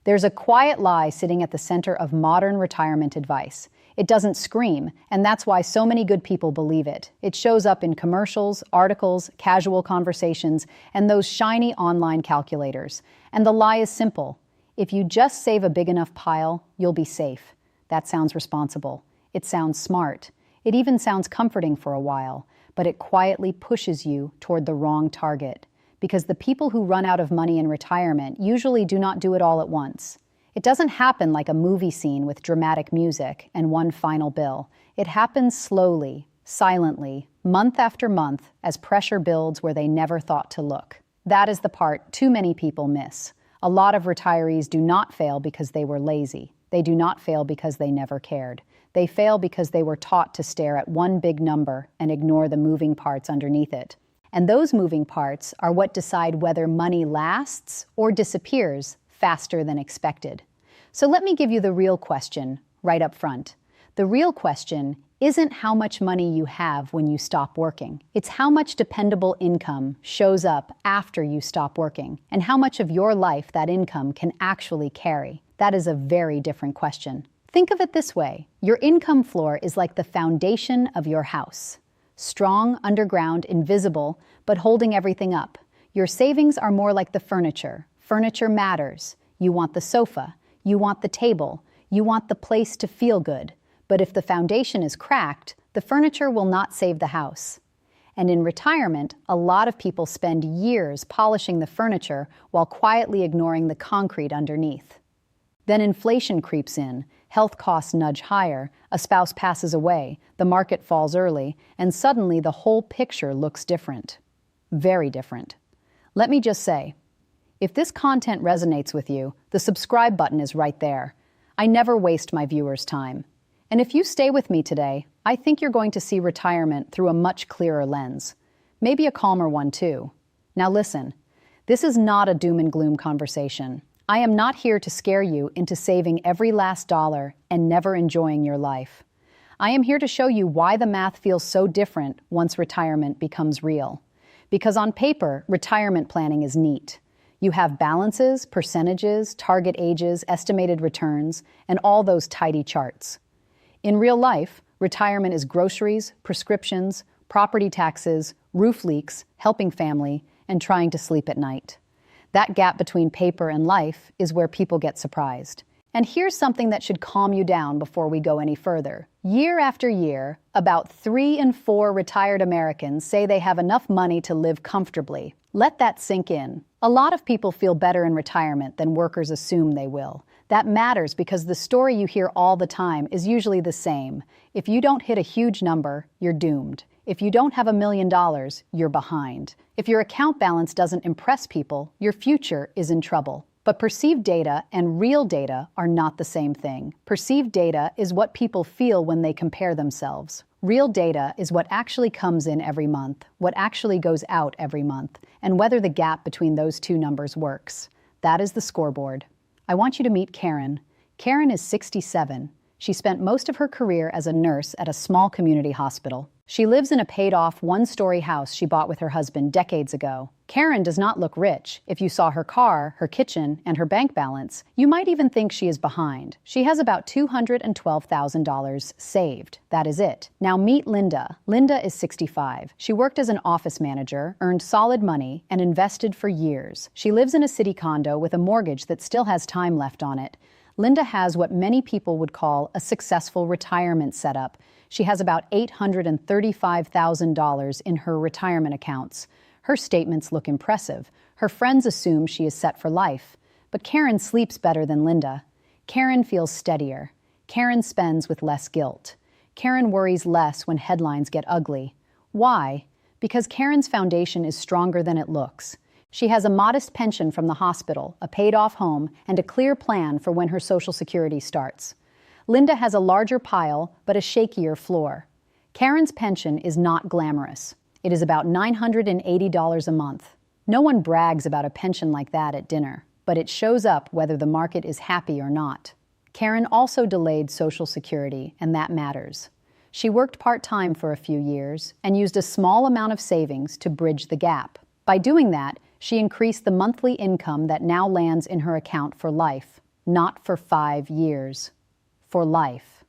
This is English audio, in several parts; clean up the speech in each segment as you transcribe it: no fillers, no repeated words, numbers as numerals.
There's a quiet lie sitting at the center of modern retirement advice. It doesn't scream, and that's why so many good people believe it. It shows up in commercials, articles, casual conversations, and those shiny online calculators. And the lie is simple. If you just save a big enough pile, you'll be safe. That sounds responsible. It sounds smart. It even sounds comforting for a while, but it quietly pushes you toward the wrong target. Because the people who run out of money in retirement usually do not do it all at once. It doesn't happen like a movie scene with dramatic music and one final bill. It happens slowly, silently, month after month, as pressure builds where they never thought to look. That is the part too many people miss. A lot of retirees do not fail because they were lazy. They do not fail because they never cared. They fail because they were taught to stare at one big number and ignore the moving parts underneath it. And those moving parts are what decide whether money lasts or disappears faster than expected. So let me give you the real question right up front. The real question isn't how much money you have when you stop working. It's how much dependable income shows up after you stop working, and how much of your life that income can actually carry. That is a very different question. Think of it this way. Your income floor is like the foundation of your house. Strong, underground, invisible, but holding everything up. Your savings are more like the furniture. Furniture matters. You want the sofa. You want the table. You want the place to feel good. But if the foundation is cracked, the furniture will not save the house. And in retirement, a lot of people spend years polishing the furniture while quietly ignoring the concrete underneath. Then inflation creeps in, health costs nudge higher, a spouse passes away, the market falls early, and suddenly the whole picture looks different. Very different. Let me just say, if this content resonates with you, the subscribe button is right there. I never waste my viewers' time. And if you stay with me today, I think you're going to see retirement through a much clearer lens. Maybe a calmer one too. Now listen, this is not a doom and gloom conversation. I am not here to scare you into saving every last dollar and never enjoying your life. I am here to show you why the math feels so different once retirement becomes real. Because on paper, retirement planning is neat. You have balances, percentages, target ages, estimated returns, and all those tidy charts. In real life, retirement is groceries, prescriptions, property taxes, roof leaks, helping family, and trying to sleep at night. That gap between paper and life is where people get surprised. And here's something that should calm you down before we go any further. Year after year, about 3 in 4 retired Americans say they have enough money to live comfortably. Let that sink in. A lot of people feel better in retirement than workers assume they will. That matters because the story you hear all the time is usually the same. If you don't hit a huge number, you're doomed. If you don't have $1 million, you're behind. If your account balance doesn't impress people, your future is in trouble. But perceived data and real data are not the same thing. Perceived data is what people feel when they compare themselves. Real data is what actually comes in every month, what actually goes out every month, and whether the gap between those two numbers works. That is the scoreboard. I want you to meet Karen. Karen is 67. She spent most of her career as a nurse at a small community hospital. She lives in a paid-off one-story house she bought with her husband decades ago. Karen does not look rich. If you saw her car, her kitchen, and her bank balance, you might even think she is behind. She has about $212,000 saved. That is it. Now meet Linda. Linda is 65. She worked as an office manager, earned solid money, and invested for years. She lives in a city condo with a mortgage that still has time left on it. Linda has what many people would call a successful retirement setup. She has about $835,000 in her retirement accounts. Her statements look impressive. Her friends assume she is set for life. But Karen sleeps better than Linda. Karen feels steadier. Karen spends with less guilt. Karen worries less when headlines get ugly. Why? Because Karen's foundation is stronger than it looks. She has a modest pension from the hospital, a paid-off home, and a clear plan for when her Social Security starts. Linda has a larger pile, but a shakier floor. Karen's pension is not glamorous. It is about $980 a month. No one brags about a pension like that at dinner, but it shows up whether the market is happy or not. Karen also delayed Social Security, and that matters. She worked part-time for a few years and used a small amount of savings to bridge the gap. By doing that, she increased the monthly income that now lands in her account for life. not for 5 years, for life.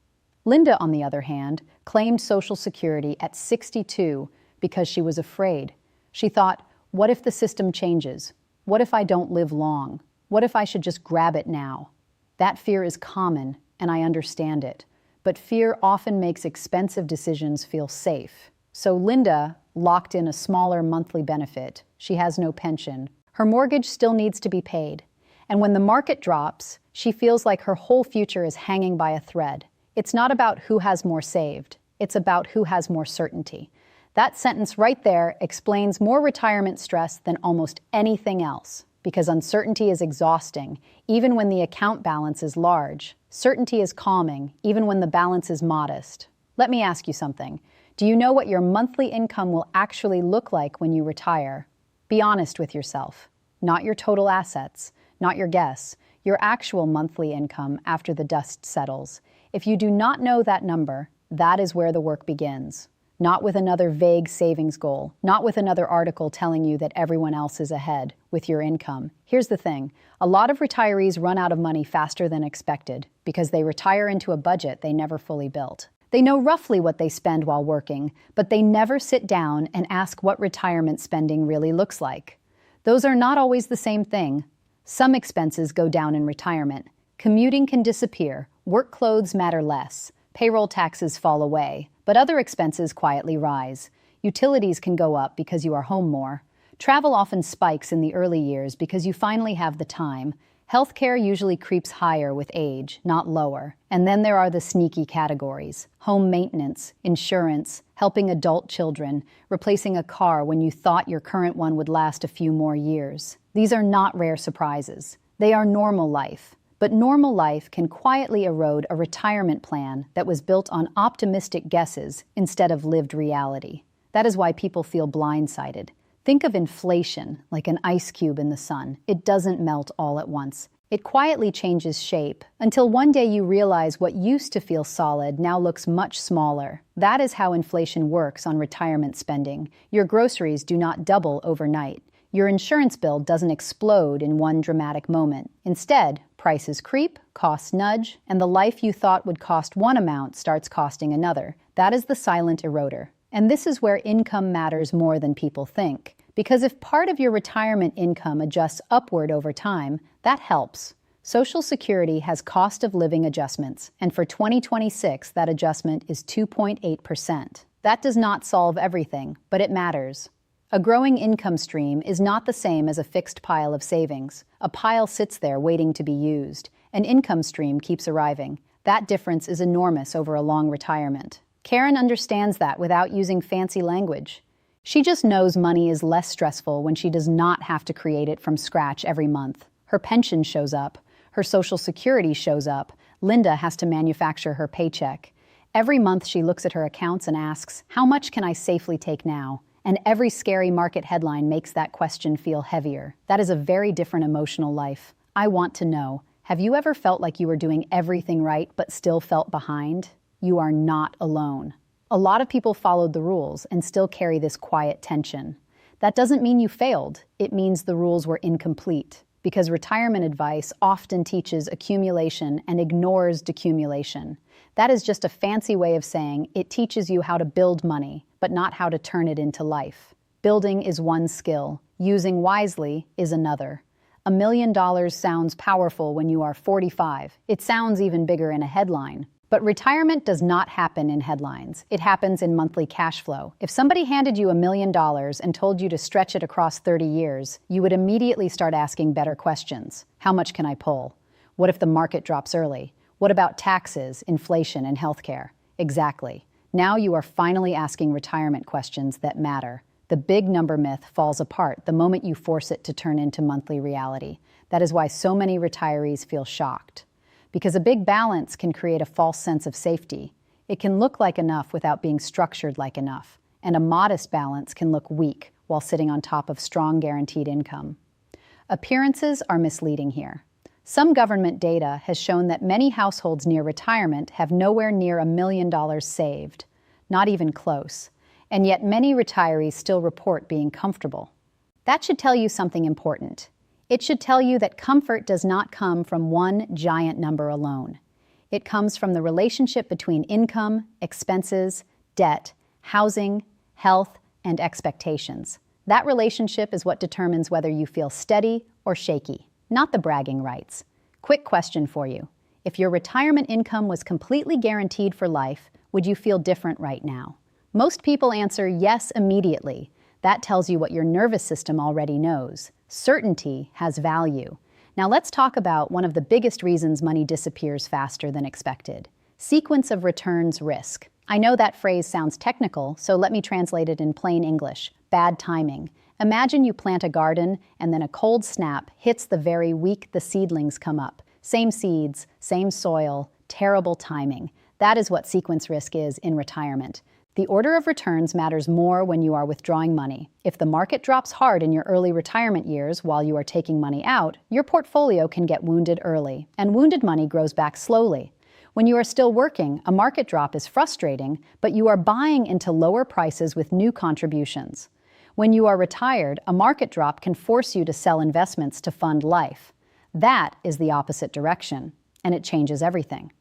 Linda, on the other hand, claimed Social Security at 62 because she was afraid. She thought, what if the system changes? What if I don't live long? What if I should just grab it now? That fear is common, and I understand it. But fear often makes expensive decisions feel safe. So Linda locked in a smaller monthly benefit. She has no pension. Her mortgage still needs to be paid. And when the market drops, she feels like her whole future is hanging by a thread. It's not about who has more saved. It's about who has more certainty. That sentence right there explains more retirement stress than almost anything else, because uncertainty is exhausting, even when the account balance is large. Certainty is calming, even when the balance is modest. Let me ask you something. Do you know what your monthly income will actually look like when you retire? Be honest with yourself. Not your total assets, not your guess, your actual monthly income after the dust settles. If you do not know that number, that is where the work begins. Not with another vague savings goal, not with another article telling you that everyone else is ahead with your income. Here's the thing. A lot of retirees run out of money faster than expected because they retire into a budget they never fully built. They know roughly what they spend while working, but they never sit down and ask what retirement spending really looks like. Those are not always the same thing. Some expenses go down in retirement. Commuting can disappear. Work clothes matter less. Payroll taxes fall away, but other expenses quietly rise. Utilities can go up because you are home more. Travel often spikes in the early years because you finally have the time. Healthcare usually creeps higher with age, not lower. And then there are the sneaky categories: home maintenance, insurance, helping adult children, replacing a car when you thought your current one would last a few more years. These are not rare surprises. They are normal life. But normal life can quietly erode a retirement plan that was built on optimistic guesses instead of lived reality. That is why people feel blindsided. Think of inflation like an ice cube in the sun. It doesn't melt all at once. It quietly changes shape until one day you realize what used to feel solid now looks much smaller. That is how inflation works on retirement spending. Your groceries do not double overnight. Your insurance bill doesn't explode in one dramatic moment. Instead, prices creep, costs nudge, and the life you thought would cost one amount starts costing another. That is the silent eroder. And this is where income matters more than people think. Because if part of your retirement income adjusts upward over time, that helps. Social Security has cost of living adjustments, and for 2026, that adjustment is 2.8%. That does not solve everything, but it matters. A growing income stream is not the same as a fixed pile of savings. A pile sits there waiting to be used. An income stream keeps arriving. That difference is enormous over a long retirement. Karen understands that without using fancy language. She just knows money is less stressful when she does not have to create it from scratch every month. Her pension shows up. Her Social Security shows up. Linda has to manufacture her paycheck. Every month she looks at her accounts and asks, how much can I safely take now? And every scary market headline makes that question feel heavier. That is a very different emotional life. I want to know, have you ever felt like you were doing everything right but still felt behind? You are not alone. A lot of people followed the rules and still carry this quiet tension. That doesn't mean you failed. It means the rules were incomplete. Because retirement advice often teaches accumulation and ignores decumulation. That is just a fancy way of saying it teaches you how to build money, but not how to turn it into life. Building is one skill. Using wisely is another. $1 million sounds powerful when you are 45. It sounds even bigger in a headline. But retirement does not happen in headlines. It happens in monthly cash flow. If somebody handed you $1 million and told you to stretch it across 30 years, you would immediately start asking better questions. How much can I pull? What if the market drops early? What about taxes, inflation, and healthcare? Exactly. Now you are finally asking retirement questions that matter. The big number myth falls apart the moment you force it to turn into monthly reality. That is why so many retirees feel shocked. Because a big balance can create a false sense of safety. It can look like enough without being structured like enough. And a modest balance can look weak while sitting on top of strong guaranteed income. Appearances are misleading here. Some government data has shown that many households near retirement have nowhere near $1 million saved. Not even close. And yet many retirees still report being comfortable. That should tell you something important. It should tell you that comfort does not come from one giant number alone. It comes from the relationship between income, expenses, debt, housing, health, and expectations. That relationship is what determines whether you feel steady or shaky, not the bragging rights. Quick question for you. If your retirement income was completely guaranteed for life, would you feel different right now? Most people answer yes immediately. That tells you what your nervous system already knows. Certainty has value. Now let's talk about one of the biggest reasons money disappears faster than expected. Sequence of returns risk. I know that phrase sounds technical, so let me translate it in plain English. Bad timing. Imagine you plant a garden and then a cold snap hits the very week the seedlings come up. Same seeds, same soil, terrible timing. That is what sequence risk is in retirement. The order of returns matters more when you are withdrawing money. If the market drops hard in your early retirement years while you are taking money out, your portfolio can get wounded early, and wounded money grows back slowly. When you are still working, a market drop is frustrating, but you are buying into lower prices with new contributions. When you are retired, a market drop can force you to sell investments to fund life. That is the opposite direction, and it changes everything.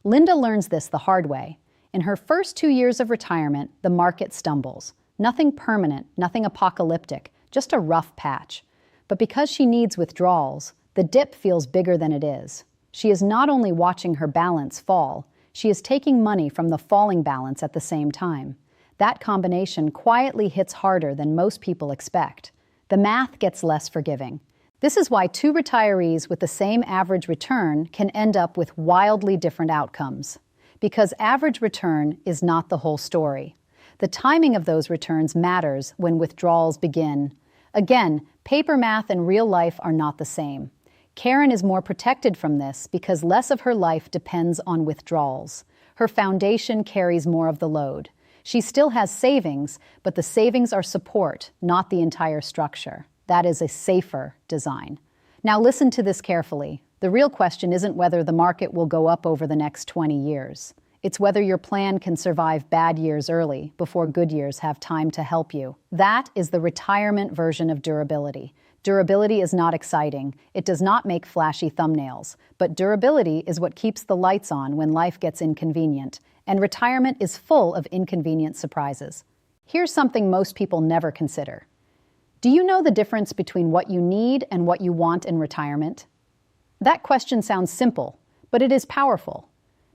Linda learns this the hard way. In her first 2 years of retirement, the market stumbles. Nothing permanent, nothing apocalyptic, just a rough patch. But because she needs withdrawals, the dip feels bigger than it is. She is not only watching her balance fall, she is taking money from the falling balance at the same time. That combination quietly hits harder than most people expect. The math gets less forgiving. This is why two retirees with the same average return can end up with wildly different outcomes. Because average return is not the whole story. The timing of those returns matters when withdrawals begin. Again, paper math and real life are not the same. Karen is more protected from this because less of her life depends on withdrawals. Her foundation carries more of the load. She still has savings, but the savings are support, not the entire structure. That is a safer design. Now listen to this carefully. The real question isn't whether the market will go up over the next 20 years. It's whether your plan can survive bad years early before good years have time to help you. That is the retirement version of durability. Durability is not exciting. It does not make flashy thumbnails. But durability is what keeps the lights on when life gets inconvenient. And retirement is full of inconvenient surprises. Here's something most people never consider. Do you know the difference between what you need and what you want in retirement? That question sounds simple, but it is powerful.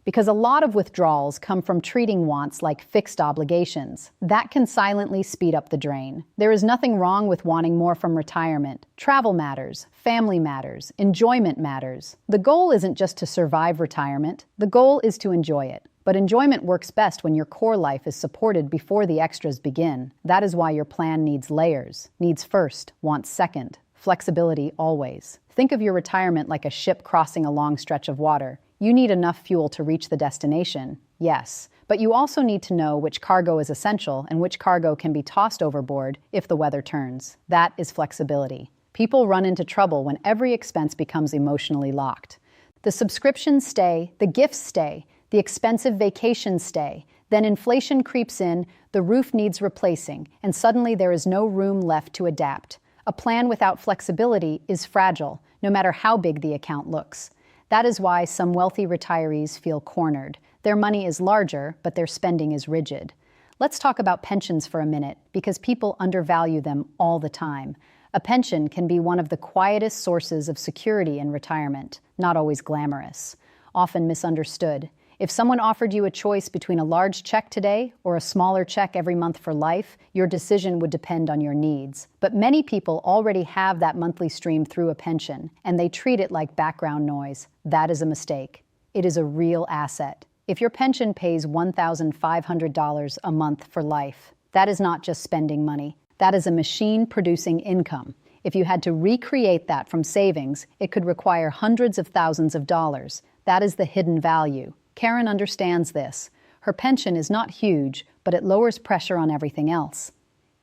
Because a lot of withdrawals come from treating wants like fixed obligations. That can silently speed up the drain. There is nothing wrong with wanting more from retirement. Travel matters, family matters, enjoyment matters. The goal isn't just to survive retirement. The goal is to enjoy it. But enjoyment works best when your core life is supported before the extras begin. That is why your plan needs layers. Needs first, wants second. Flexibility always. Think of your retirement like a ship crossing a long stretch of water. You need enough fuel to reach the destination, yes, but you also need to know which cargo is essential and which cargo can be tossed overboard if the weather turns. That is flexibility. People run into trouble when every expense becomes emotionally locked. The subscriptions stay, the gifts stay, the expensive vacations stay. Then inflation creeps in, the roof needs replacing, and suddenly there is no room left to adapt. A plan without flexibility is fragile, no matter how big the account looks. That is why some wealthy retirees feel cornered. Their money is larger, but their spending is rigid. Let's talk about pensions for a minute, because people undervalue them all the time. A pension can be one of the quietest sources of security in retirement, not always glamorous, often misunderstood. If someone offered you a choice between a large check today or a smaller check every month for life, your decision would depend on your needs. But many people already have that monthly stream through a pension, and they treat it like background noise. That is a mistake. It is a real asset. If your pension pays $1,500 a month for life, that is not just spending money. That is a machine producing income. If you had to recreate that from savings, it could require hundreds of thousands of dollars. That is the hidden value. Karen understands this. Her pension is not huge, but it lowers pressure on everything else.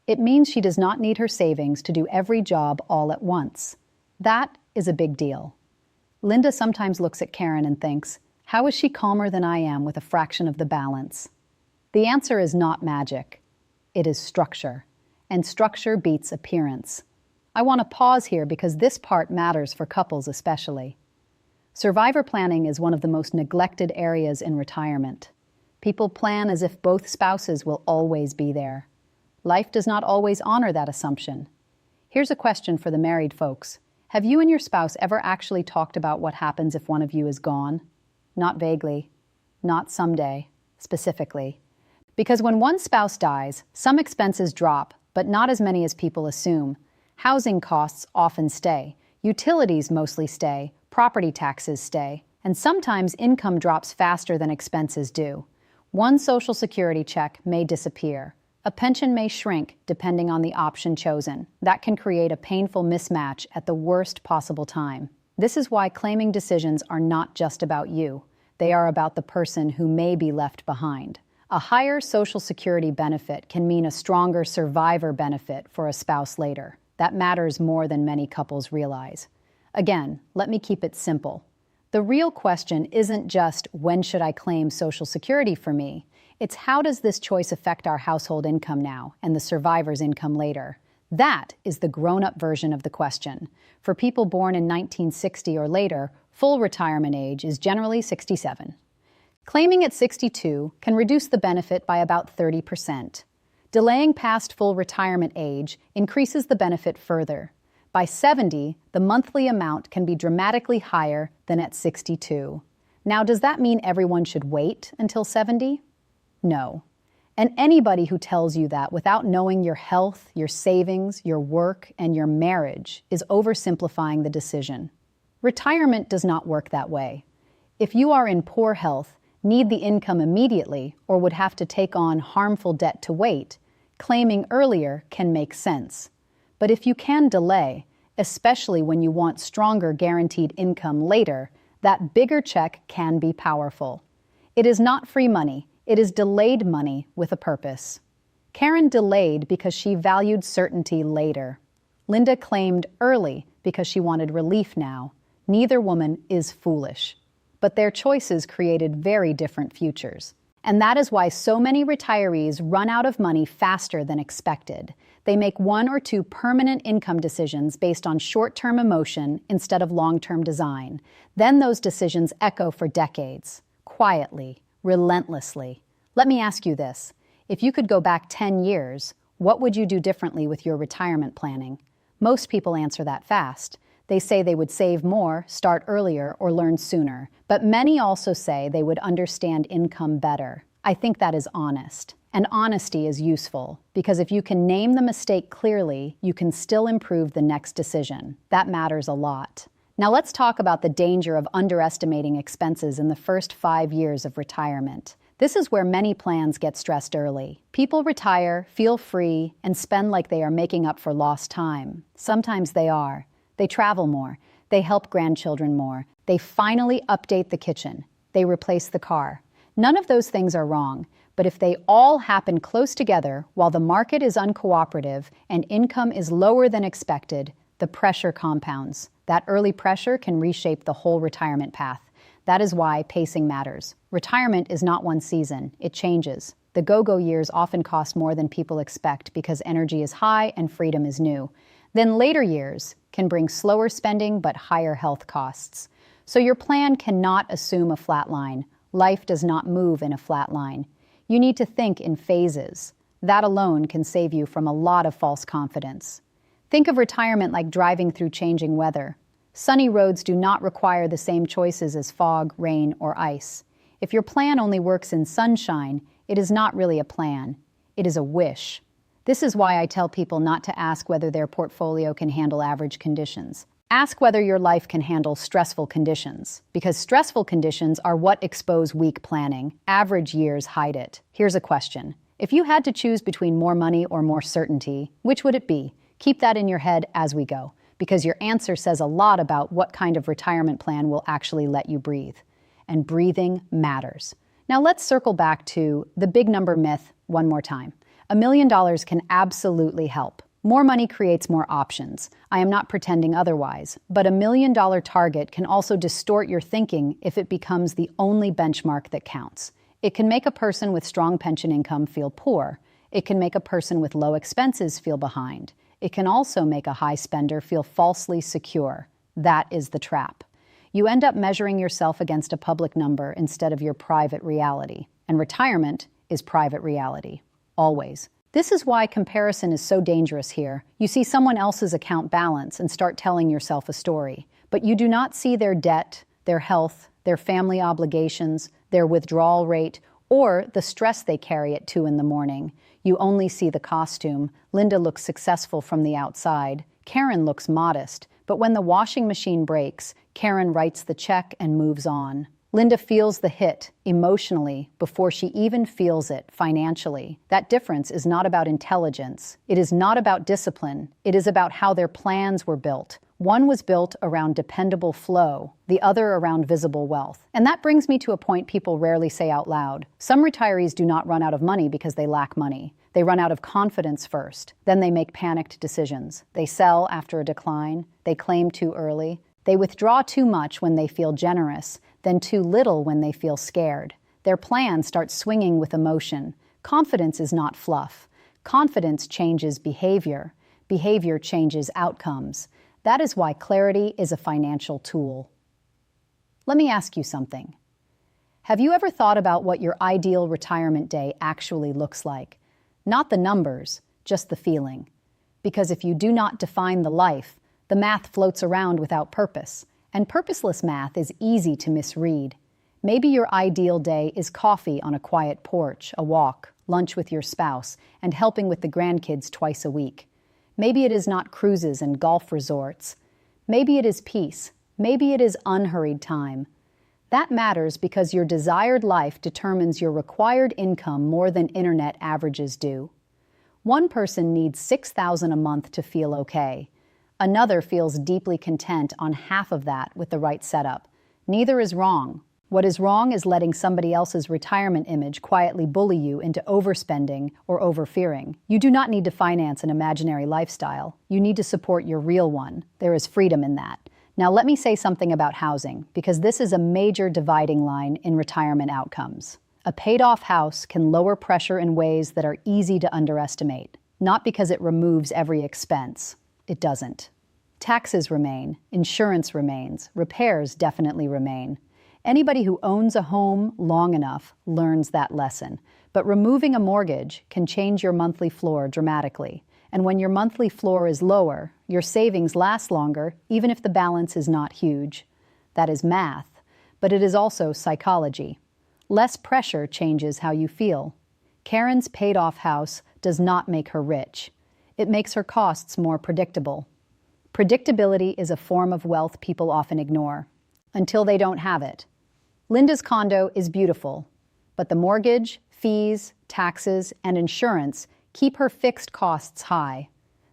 It means she does not need her savings to do every job all at once. That is a big deal. Linda sometimes looks at Karen and thinks, how is she calmer than I am with a fraction of the balance? The answer is not magic. It is structure. And structure beats appearance. I want to pause here because this part matters for couples especially. Survivor planning is one of the most neglected areas in retirement. People plan as if both spouses will always be there. Life does not always honor that assumption. Here's a question for the married folks. Have you and your spouse ever actually talked about what happens if one of you is gone? Not vaguely, not someday, specifically. Because when one spouse dies, some expenses drop, but not as many as people assume. Housing costs often stay, utilities mostly stay, property taxes stay, and sometimes income drops faster than expenses do. One Social Security check may disappear. A pension may shrink depending on the option chosen. That can create a painful mismatch at the worst possible time. This is why claiming decisions are not just about you. They are about the person who may be left behind. A higher Social Security benefit can mean a stronger survivor benefit for a spouse later. That matters more than many couples realize. Again, let me keep it simple. The real question isn't just, when should I claim Social Security for me? It's, how does this choice affect our household income now and the survivor's income later? That is the grown-up version of the question. For people born in 1960 or later, full retirement age is generally 67. Claiming at 62 can reduce the benefit by about 30%. Delaying past full retirement age increases the benefit further. By 70, the monthly amount can be dramatically higher than at 62. Now, does that mean everyone should wait until 70? No. And anybody who tells you that without knowing your health, your savings, your work, and your marriage is oversimplifying the decision. Retirement does not work that way. If you are in poor health, need the income immediately, or would have to take on harmful debt to wait, claiming earlier can make sense. But if you can delay, especially when you want stronger guaranteed income later, that bigger check can be powerful. It is not free money, it is delayed money with a purpose. Karen delayed because she valued certainty later. Linda claimed early because she wanted relief now. Neither woman is foolish. But their choices created very different futures. And that is why so many retirees run out of money faster than expected. They make one or two permanent income decisions based on short-term emotion instead of long-term design. Then those decisions echo for decades, quietly, relentlessly. Let me ask you this. If you could go back 10 years, what would you do differently with your retirement planning? Most people answer that fast. They say they would save more, start earlier, or learn sooner. But many also say they would understand income better. I think that is honest. And honesty is useful, because if you can name the mistake clearly, you can still improve the next decision. That matters a lot. Now let's talk about the danger of underestimating expenses in the first 5 years of retirement. This is where many plans get stressed early. People retire, feel free, and spend like they are making up for lost time. Sometimes they are. They travel more. They help grandchildren more. They finally update the kitchen. They replace the car. None of those things are wrong, but if they all happen close together while the market is uncooperative and income is lower than expected, the pressure compounds. That early pressure can reshape the whole retirement path. That is why pacing matters. Retirement is not one season. It changes. The go-go years often cost more than people expect because energy is high and freedom is new. Then later years can bring slower spending but higher health costs. So your plan cannot assume a flat line. Life does not move in a flat line. You need to think in phases. That alone can save you from a lot of false confidence. Think of retirement like driving through changing weather. Sunny roads do not require the same choices as fog, rain, or ice. If your plan only works in sunshine, it is not really a plan. It is a wish. This is why I tell people not to ask whether their portfolio can handle average conditions. Ask whether your life can handle stressful conditions, because stressful conditions are what expose weak planning. Average years hide it. Here's a question. If you had to choose between more money or more certainty, which would it be? Keep that in your head as we go, because your answer says a lot about what kind of retirement plan will actually let you breathe. And breathing matters. Now let's circle back to the big number myth one more time. $1 million can absolutely help. More money creates more options. I am not pretending otherwise, but $1 million target can also distort your thinking if it becomes the only benchmark that counts. It can make a person with strong pension income feel poor. It can make a person with low expenses feel behind. It can also make a high spender feel falsely secure. That is the trap. You end up measuring yourself against a public number instead of your private reality. And retirement is private reality. Always. This is why comparison is so dangerous here. You see someone else's account balance and start telling yourself a story. But you do not see their debt, their health, their family obligations, their withdrawal rate, or the stress they carry at 2 in the morning. You only see the costume. Linda looks successful from the outside. Karen looks modest. But when the washing machine breaks, Karen writes the check and moves on. Linda feels the hit emotionally before she even feels it financially. That difference is not about intelligence. It is not about discipline. It is about how their plans were built. One was built around dependable flow, the other around visible wealth. And that brings me to a point people rarely say out loud. Some retirees do not run out of money because they lack money. They run out of confidence first. Then they make panicked decisions. They sell after a decline. They claim too early. They withdraw too much when they feel generous, then too little when they feel scared. Their plan starts swinging with emotion. Confidence is not fluff. Confidence changes behavior. Behavior changes outcomes. That is why clarity is a financial tool. Let me ask you something. Have you ever thought about what your ideal retirement day actually looks like? Not the numbers, just the feeling. Because if you do not define the life, the math floats around without purpose. And purposeless math is easy to misread. Maybe your ideal day is coffee on a quiet porch, a walk, lunch with your spouse, and helping with the grandkids twice a week. Maybe it is not cruises and golf resorts. Maybe it is peace. Maybe it is unhurried time. That matters because your desired life determines your required income more than internet averages do. One person needs $6,000 a month to feel okay. Another feels deeply content on half of that with the right setup. Neither is wrong. What is wrong is letting somebody else's retirement image quietly bully you into overspending or overfearing. You do not need to finance an imaginary lifestyle. You need to support your real one. There is freedom in that. Now let me say something about housing, because this is a major dividing line in retirement outcomes. A paid-off house can lower pressure in ways that are easy to underestimate, not because it removes every expense. It doesn't. Taxes remain, insurance remains, repairs definitely remain. Anybody who owns a home long enough learns that lesson. But removing a mortgage can change your monthly floor dramatically. And when your monthly floor is lower, your savings last longer, even if the balance is not huge. That is math, but it is also psychology. Less pressure changes how you feel. Karen's paid-off house does not make her rich. It makes her costs more predictable. Predictability is a form of wealth people often ignore, until they don't have it. Linda's condo is beautiful, but the mortgage, fees, taxes, and insurance keep her fixed costs high.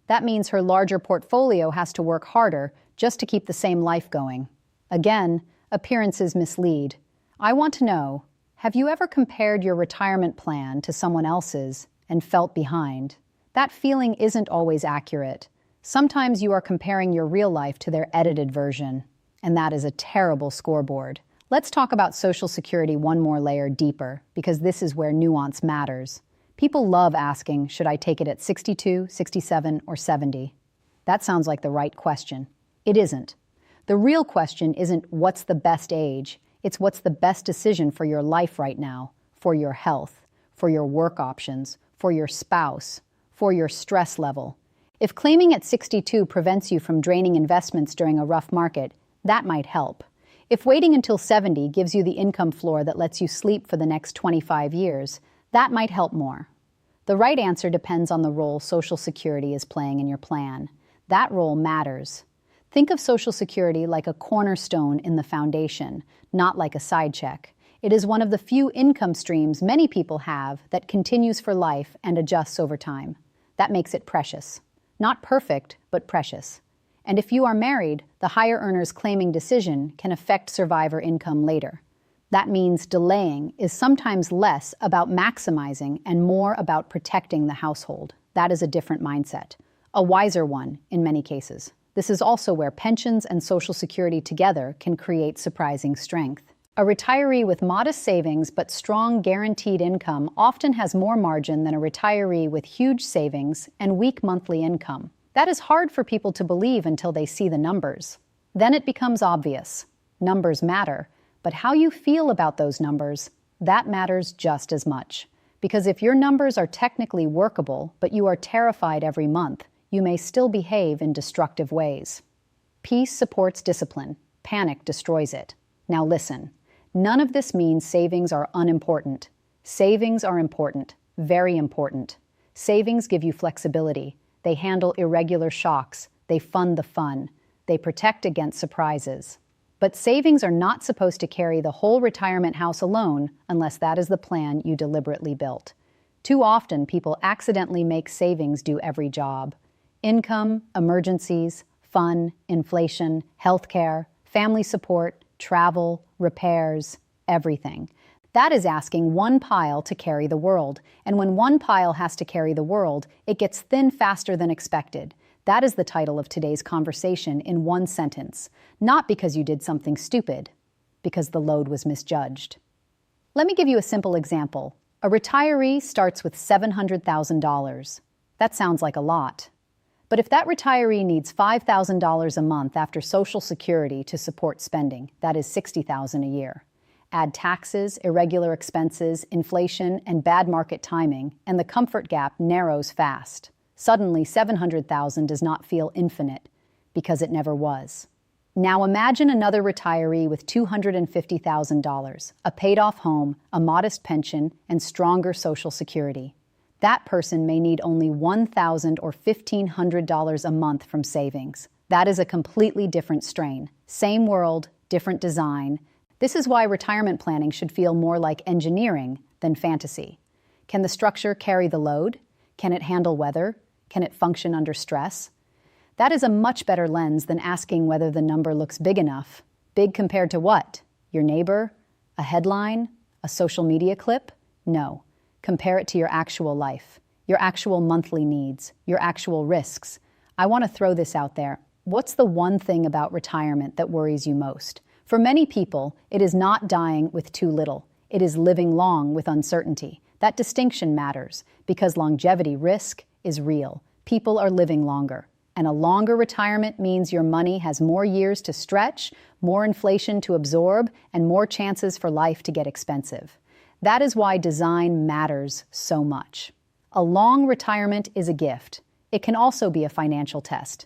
That means her larger portfolio has to work harder just to keep the same life going. Again, appearances mislead. I want to know, have you ever compared your retirement plan to someone else's and felt behind? That feeling isn't always accurate. Sometimes you are comparing your real life to their edited version, and that is a terrible scoreboard. Let's talk about Social Security one more layer deeper, because this is where nuance matters. People love asking, should I take it at 62, 67, or 70? That sounds like the right question. It isn't. The real question isn't what's the best age, it's what's the best decision for your life right now, for your health, for your work options, for your spouse, for your stress level. If claiming at 62 prevents you from draining investments during a rough market, that might help. If waiting until 70 gives you the income floor that lets you sleep for the next 25 years, that might help more. The right answer depends on the role Social Security is playing in your plan. That role matters. Think of Social Security like a cornerstone in the foundation, not like a side check. It is one of the few income streams many people have that continues for life and adjusts over time. That makes it precious. Not perfect, but precious. And if you are married, the higher earner's claiming decision can affect survivor income later. That means delaying is sometimes less about maximizing and more about protecting the household. That is a different mindset, a wiser one in many cases. This is also where pensions and Social Security together can create surprising strength. A retiree with modest savings but strong guaranteed income often has more margin than a retiree with huge savings and weak monthly income. That is hard for people to believe until they see the numbers. Then it becomes obvious. Numbers matter, but how you feel about those numbers, that matters just as much. Because if your numbers are technically workable, but you are terrified every month, you may still behave in destructive ways. Peace supports discipline. Panic destroys it. Now listen, none of this means savings are unimportant. Savings are important, very important. Savings give you flexibility. They handle irregular shocks. They fund the fun. They protect against surprises. But savings are not supposed to carry the whole retirement house alone unless that is the plan you deliberately built. Too often, people accidentally make savings do every job. Income, emergencies, fun, inflation, healthcare, family support, travel, repairs, everything. That is asking one pile to carry the world. And when one pile has to carry the world, it gets thin faster than expected. That is the title of today's conversation in one sentence. Not because you did something stupid, because the load was misjudged. Let me give you a simple example. A retiree starts with $700,000. That sounds like a lot. But if that retiree needs $5,000 a month after Social Security to support spending, that is $60,000 a year. Add taxes, irregular expenses, inflation, and bad market timing, and the comfort gap narrows fast. Suddenly, $700,000 does not feel infinite, because it never was. Now imagine another retiree with $250,000, a paid-off home, a modest pension, and stronger Social Security. That person may need only $1,000 or $1,500 a month from savings. That is a completely different strain. Same world, different design. This is why retirement planning should feel more like engineering than fantasy. Can the structure carry the load? Can it handle weather? Can it function under stress? That is a much better lens than asking whether the number looks big enough. Big compared to what? Your neighbor? A headline? A social media clip? No. Compare it to your actual life, your actual monthly needs, your actual risks. I want to throw this out there. What's the one thing about retirement that worries you most? For many people, it is not dying with too little. It is living long with uncertainty. That distinction matters because longevity risk is real. People are living longer. And a longer retirement means your money has more years to stretch, more inflation to absorb, and more chances for life to get expensive. That is why design matters so much. A long retirement is a gift. It can also be a financial test.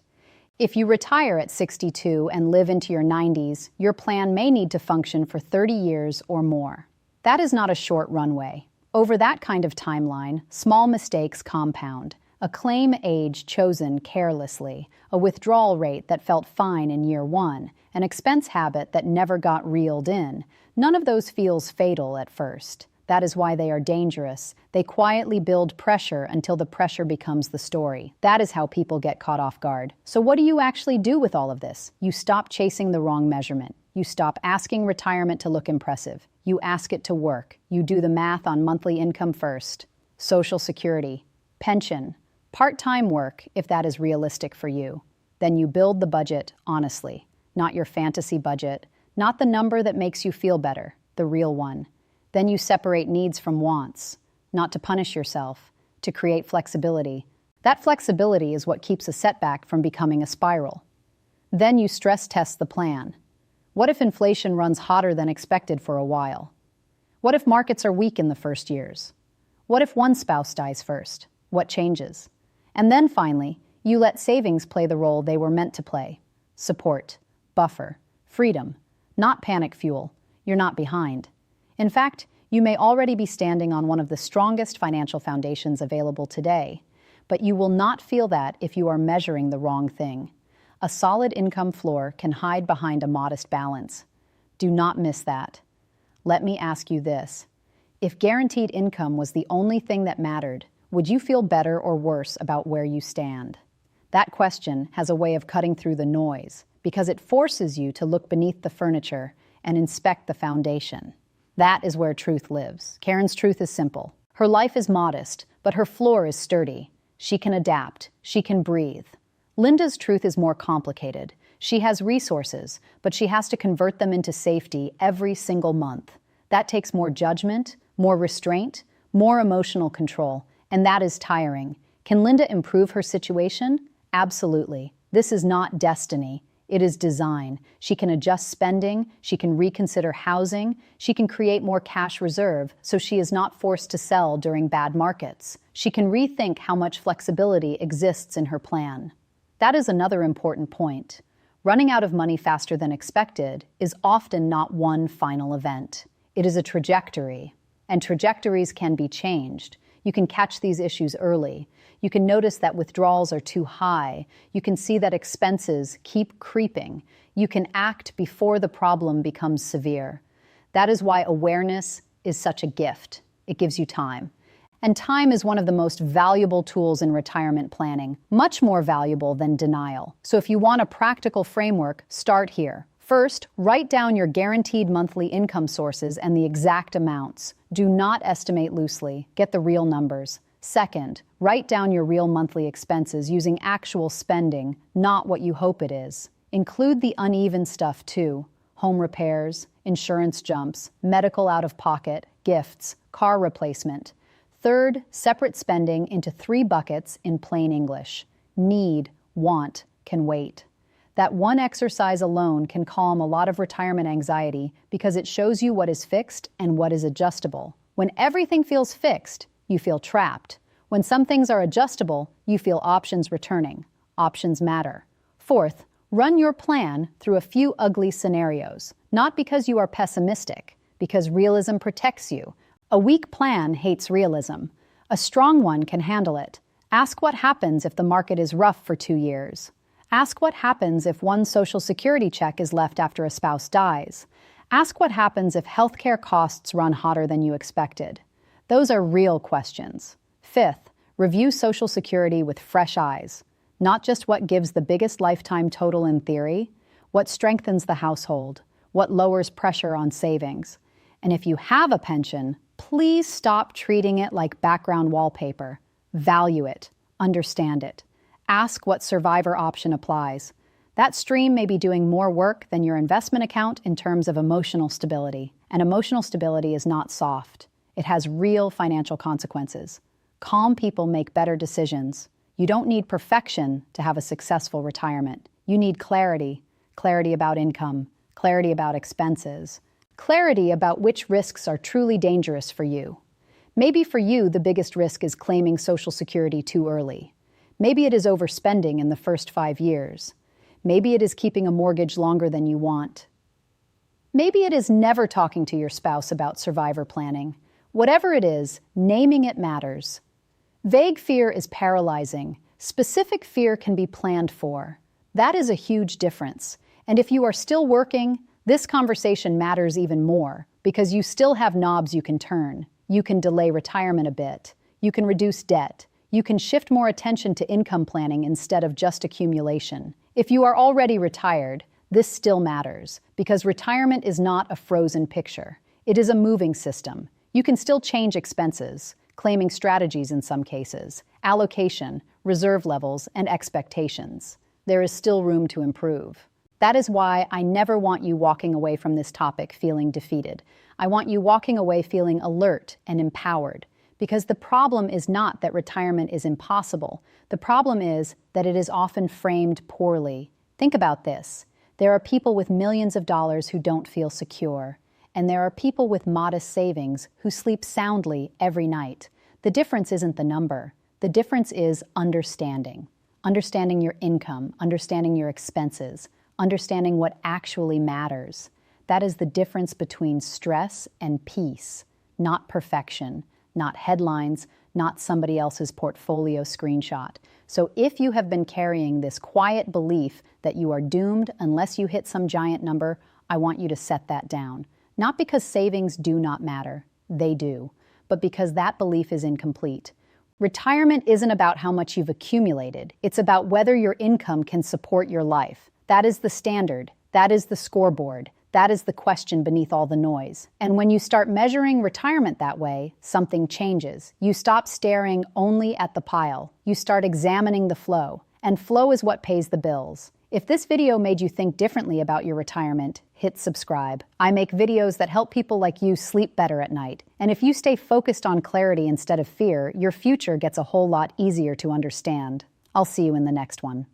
If you retire at 62 and live into your 90s, your plan may need to function for 30 years or more. That is not a short runway. Over that kind of timeline, small mistakes compound. A claim age chosen carelessly, a withdrawal rate that felt fine in year one, an expense habit that never got reeled in. None of those feels fatal at first. That is why they are dangerous. They quietly build pressure until the pressure becomes the story. That is how people get caught off guard. So what do you actually do with all of this? You stop chasing the wrong measurement. You stop asking retirement to look impressive. You ask it to work. You do the math on monthly income first. Social Security, pension, part-time work if that is realistic for you. Then you build the budget honestly, not your fantasy budget, not the number that makes you feel better, the real one. Then you separate needs from wants, not to punish yourself, to create flexibility. That flexibility is what keeps a setback from becoming a spiral. Then you stress test the plan. What if inflation runs hotter than expected for a while? What if markets are weak in the first years? What if one spouse dies first? What changes? And then finally, you let savings play the role they were meant to play. Support, buffer, freedom, not panic fuel. You're not behind. In fact, you may already be standing on one of the strongest financial foundations available today, but you will not feel that if you are measuring the wrong thing. A solid income floor can hide behind a modest balance. Do not miss that. Let me ask you this. If guaranteed income was the only thing that mattered, would you feel better or worse about where you stand? That question has a way of cutting through the noise because it forces you to look beneath the furniture and inspect the foundation. That is where truth lives. Karen's truth is simple. Her life is modest, but her floor is sturdy. She can adapt. She can breathe. Linda's truth is more complicated. She has resources, but she has to convert them into safety every single month. That takes more judgment, more restraint, more emotional control, and that is tiring. Can Linda improve her situation? Absolutely. This is not destiny. It is design. She can adjust spending, she can reconsider housing, she can create more cash reserve so she is not forced to sell during bad markets. She can rethink how much flexibility exists in her plan. That is another important point. Running out of money faster than expected is often not one final event. It is a trajectory, and trajectories can be changed. You can catch these issues early. You can notice that withdrawals are too high. You can see that expenses keep creeping. You can act before the problem becomes severe. That is why awareness is such a gift. It gives you time. And time is one of the most valuable tools in retirement planning, much more valuable than denial. So if you want a practical framework, start here. First, write down your guaranteed monthly income sources and the exact amounts. Do not estimate loosely. Get the real numbers. Second, write down your real monthly expenses using actual spending, not what you hope it is. Include the uneven stuff too: home repairs, insurance jumps, medical out-of-pocket, gifts, car replacement. Third, separate spending into 3 buckets in plain English: need, want, can wait. That one exercise alone can calm a lot of retirement anxiety because it shows you what is fixed and what is adjustable. When everything feels fixed, you feel trapped. When some things are adjustable, you feel options returning. Options matter. Fourth, run your plan through a few ugly scenarios, not because you are pessimistic, because realism protects you. A weak plan hates realism. A strong one can handle it. Ask what happens if the market is rough for 2 years. Ask what happens if one Social Security check is left after a spouse dies. Ask what happens if healthcare costs run hotter than you expected. Those are real questions. Fifth, review Social Security with fresh eyes. Not just what gives the biggest lifetime total in theory, what strengthens the household, what lowers pressure on savings. And if you have a pension, please stop treating it like background wallpaper. Value it. Understand it. Ask what survivor option applies. That stream may be doing more work than your investment account in terms of emotional stability. And emotional stability is not soft. It has real financial consequences. Calm people make better decisions. You don't need perfection to have a successful retirement. You need clarity. Clarity about income. Clarity about expenses. Clarity about which risks are truly dangerous for you. Maybe for you, the biggest risk is claiming Social Security too early. Maybe it is overspending in the first 5 years. Maybe it is keeping a mortgage longer than you want. Maybe it is never talking to your spouse about survivor planning. Whatever it is, naming it matters. Vague fear is paralyzing. Specific fear can be planned for. That is a huge difference. And if you are still working, this conversation matters even more because you still have knobs you can turn. You can delay retirement a bit. You can reduce debt. You can shift more attention to income planning instead of just accumulation. If you are already retired, this still matters because retirement is not a frozen picture. It is a moving system. You can still change expenses, claiming strategies in some cases, allocation, reserve levels, and expectations. There is still room to improve. That is why I never want you walking away from this topic feeling defeated. I want you walking away feeling alert and empowered. Because the problem is not that retirement is impossible. The problem is that it is often framed poorly. Think about this. There are people with millions of dollars who don't feel secure. And there are people with modest savings who sleep soundly every night. The difference isn't the number. The difference is understanding. Understanding your income, understanding your expenses, understanding what actually matters. That is the difference between stress and peace, not perfection. Not headlines, not somebody else's portfolio screenshot. So if you have been carrying this quiet belief that you are doomed unless you hit some giant number, I want you to set that down. Not because savings do not matter, they do, but because that belief is incomplete. Retirement isn't about how much you've accumulated. It's about whether your income can support your life. That is the standard. That is the scoreboard. That is the question beneath all the noise. And when you start measuring retirement that way, something changes. You stop staring only at the pile. You start examining the flow. And flow is what pays the bills. If this video made you think differently about your retirement, hit subscribe. I make videos that help people like you sleep better at night. And if you stay focused on clarity instead of fear, your future gets a whole lot easier to understand. I'll see you in the next one.